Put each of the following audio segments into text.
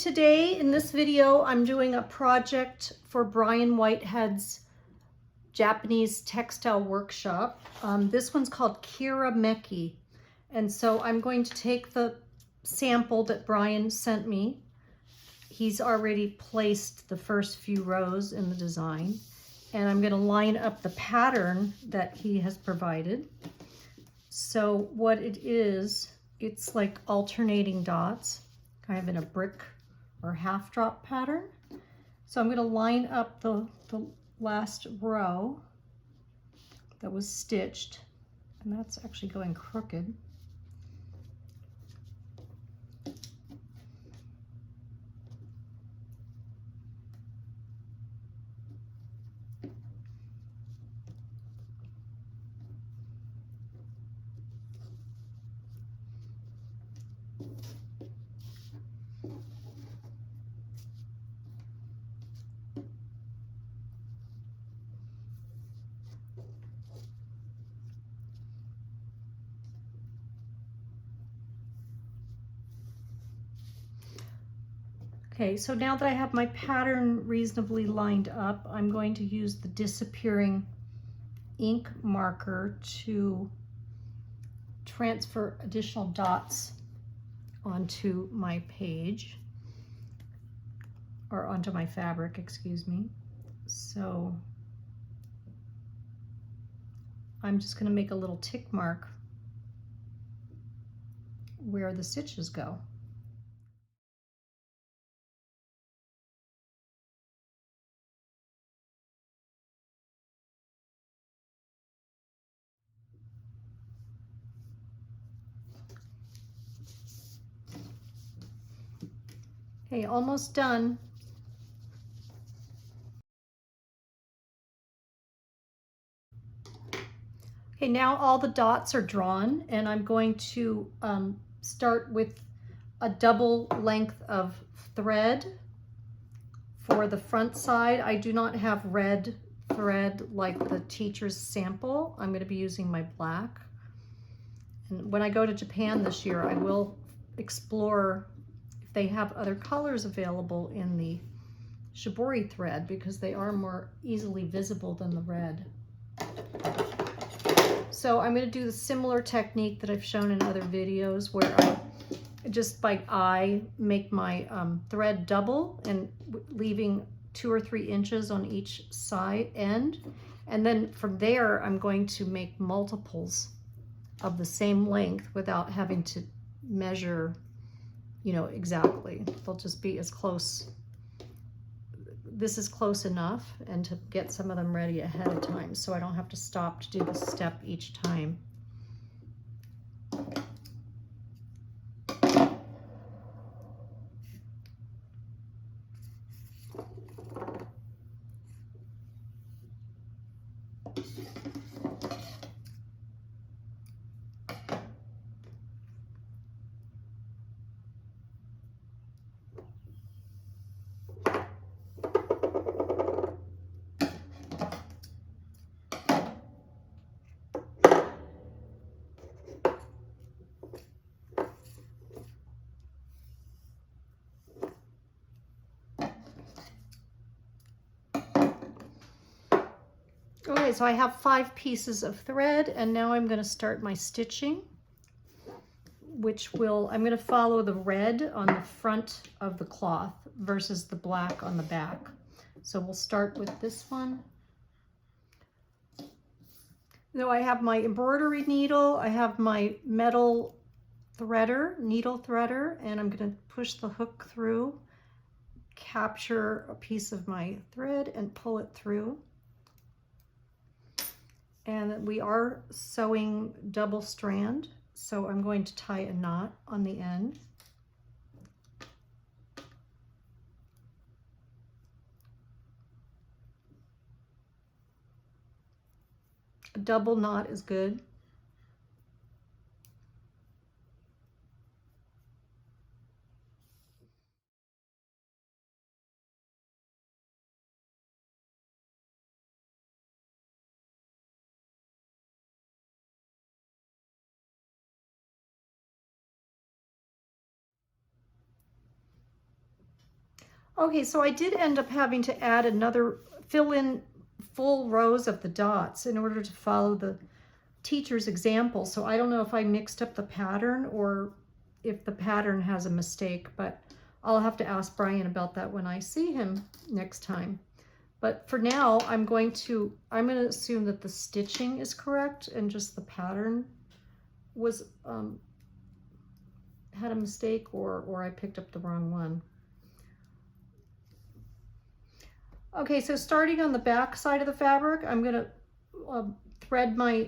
today in this video I'm doing a project for Brian Whitehead's Japanese textile workshop. This one's called Kirameki, and so I'm going to take the sample that Brian sent me. He's already placed the first few rows in the design, and I'm going to line up the pattern that he has provided. So what it is, it's like alternating dots, kind of in a brick or half drop pattern. So I'm going to line up the last row that was stitched, and that's actually going crooked. Okay, so now that I have my pattern reasonably lined up, I'm going to use the disappearing ink marker to transfer additional dots onto my page, or onto my fabric, excuse me. So I'm just going to make a little tick mark where the stitches go. Okay, almost done. Okay, now all the dots are drawn, and I'm going to start with a double length of thread for the front side. I do not have red thread like the teacher's sample. I'm going to be using my black. And when I go to Japan this year, I will explore if they have other colors available in the shibori thread, because they are more easily visible than the red. So I'm going to do the similar technique that I've shown in other videos, where I just by eye make my thread double and leaving 2 or 3 inches on each side end. And then from there, I'm going to make multiples of the same length without having to measure, you know, exactly. They'll just be as close. This is close enough, and to get some of them ready ahead of time so I don't have to stop to do this step each time. Okay, so I have 5 pieces of thread, and now I'm going to start my stitching, which will, I'm going to follow the red on the front of the cloth versus the black on the back. So we'll start with this one. Now I have my embroidery needle, I have my metal threader, needle threader, and I'm going to push the hook through, capture a piece of my thread and pull it through. And we are sewing double strand, so I'm going to tie a knot on the end. A double knot is good. Okay, so I did end up having to add fill in full rows of the dots in order to follow the teacher's example. So I don't know if I mixed up the pattern or if the pattern has a mistake, but I'll have to ask Brian about that when I see him next time. But for now, I'm going to assume that the stitching is correct and just the pattern was had a mistake, or I picked up the wrong one. Okay, so starting on the back side of the fabric, I'm gonna thread my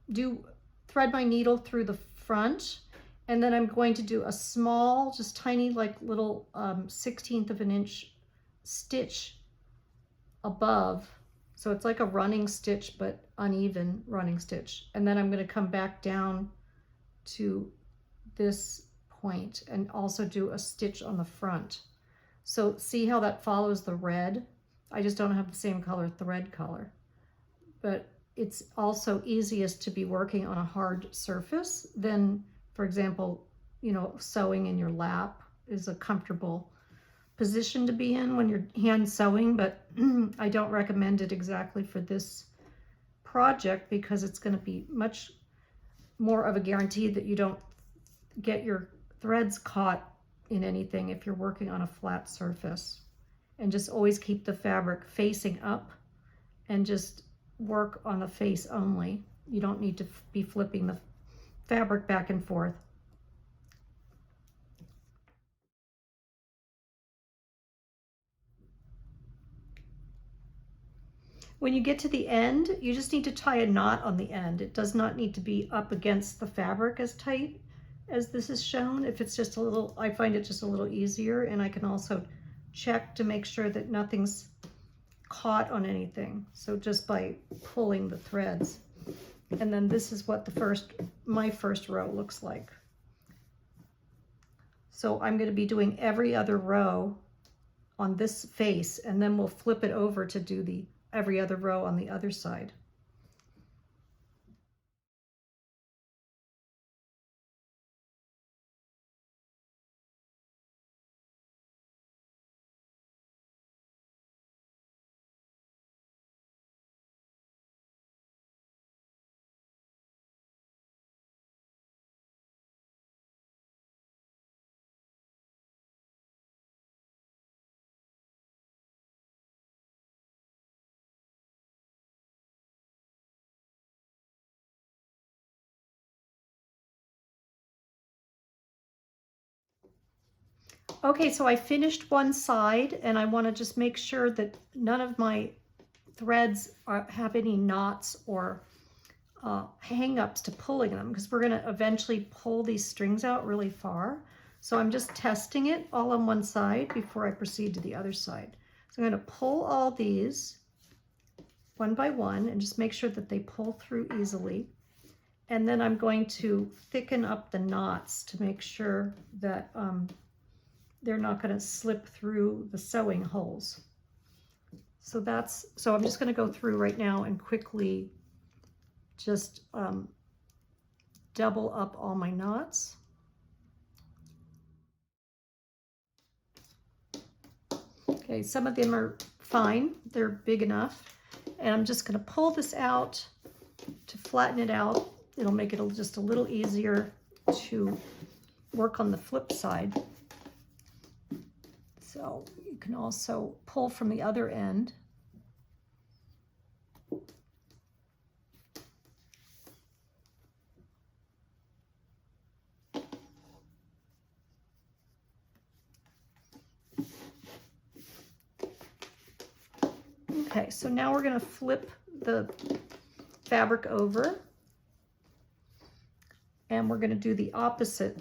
needle through the front, and then I'm going to do a small, just tiny, like little 1/16 of an inch stitch above. So it's like a running stitch, but uneven running stitch. And then I'm going to come back down to this point and also do a stitch on the front. So see how that follows the red? I just don't have the same color thread color. But it's also easiest to be working on a hard surface than, for example, you know, sewing in your lap is a comfortable position to be in when you're hand sewing, but I don't recommend it exactly for this project because it's going to be much more of a guarantee that you don't get your threads caught in anything if you're working on a flat surface. And just always keep the fabric facing up and just work on the face only. You don't need to be flipping the fabric back and forth. When you get to the end, you just need to tie a knot on the end. It does not need to be up against the fabric as tight as this is shown. If it's just a little, I find it just a little easier, and I can also check to make sure that nothing's caught on anything. So just by pulling the threads. And then this is what my first row looks like. So I'm going to be doing every other row on this face, and then we'll flip it over to do the every other row on the other side. Okay, so I finished one side, and I want to just make sure that none of my threads have any knots or hang-ups to pulling them, because we're going to eventually pull these strings out really far. So I'm just testing it all on one side before I proceed to the other side. So I'm going to pull all these one by one and just make sure that they pull through easily. And then I'm going to thicken up the knots to make sure that they're not going to slip through the sewing holes. So I'm just going to go through right now and quickly just double up all my knots. Okay, some of them are fine, they're big enough. And I'm just going to pull this out to flatten it out. It'll make it just a little easier to work on the flip side. So you can also pull from the other end. Okay, so now we're going to flip the fabric over, and we're going to do the opposite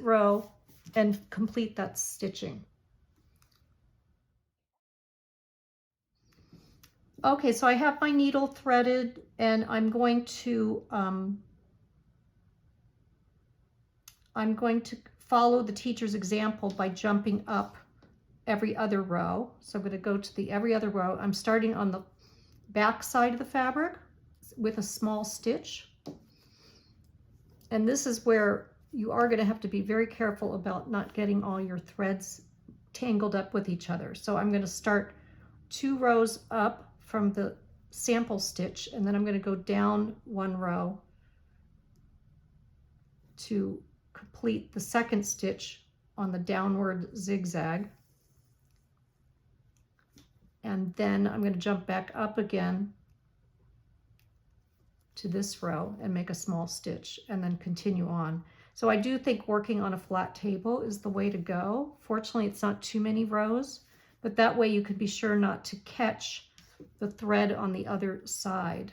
row and complete that stitching. Okay, so I have my needle threaded, and I'm going to follow the teacher's example by jumping up every other row. So I'm going to go to the every other row. I'm starting on the back side of the fabric with a small stitch. And this is where you are going to have to be very careful about not getting all your threads tangled up with each other. So I'm going to start 2 rows up from the sample stitch, and then I'm going to go down 1 row to complete the second stitch on the downward zigzag. And then I'm going to jump back up again to this row and make a small stitch and then continue on. So I do think working on a flat table is the way to go. Fortunately, it's not too many rows, but that way you can be sure not to catch the thread on the other side.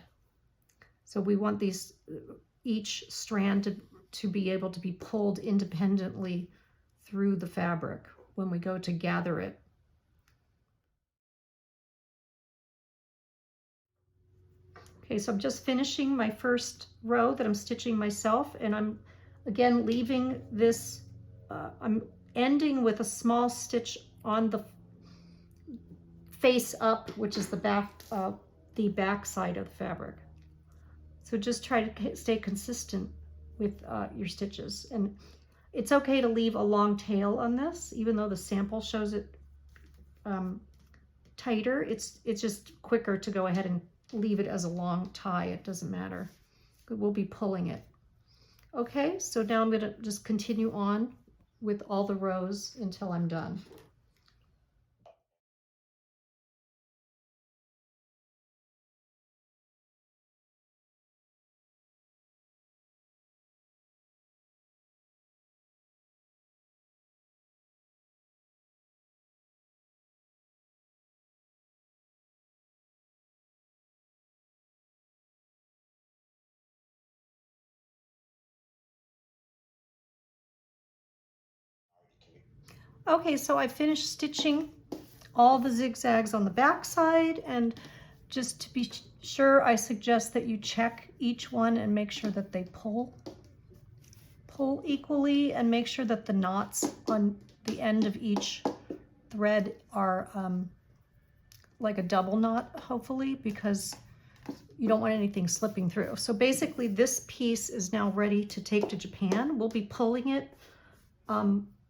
So we want these, each strand to be able to be pulled independently through the fabric when we go to gather it. Okay, so I'm just finishing my first row that I'm stitching myself, and I'm again leaving this, I'm ending with a small stitch on the face up, which is the back side of the fabric. So just try to stay consistent with your stitches. And it's okay to leave a long tail on this, even though the sample shows it tighter. It's just quicker to go ahead and leave it as a long tie. It doesn't matter. We'll be pulling it. Okay, so now I'm going to just continue on with all the rows until I'm done. Okay, so I finished stitching all the zigzags on the back side, and just to be sure, I suggest that you check each one and make sure that they pull equally, and make sure that the knots on the end of each thread are like a double knot, hopefully, because you don't want anything slipping through. So basically this piece is now ready to take to Japan. We'll be pulling it.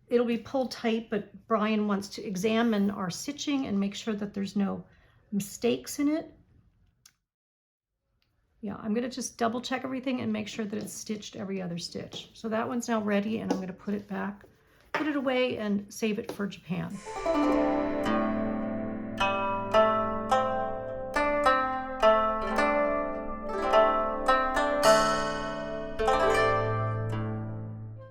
It'll be pulled tight, but Brian wants to examine our stitching and make sure that there's no mistakes in it. Yeah, I'm gonna just double check everything and make sure that it's stitched every other stitch. So that one's now ready, and I'm gonna put it back, put it away, and save it for Japan.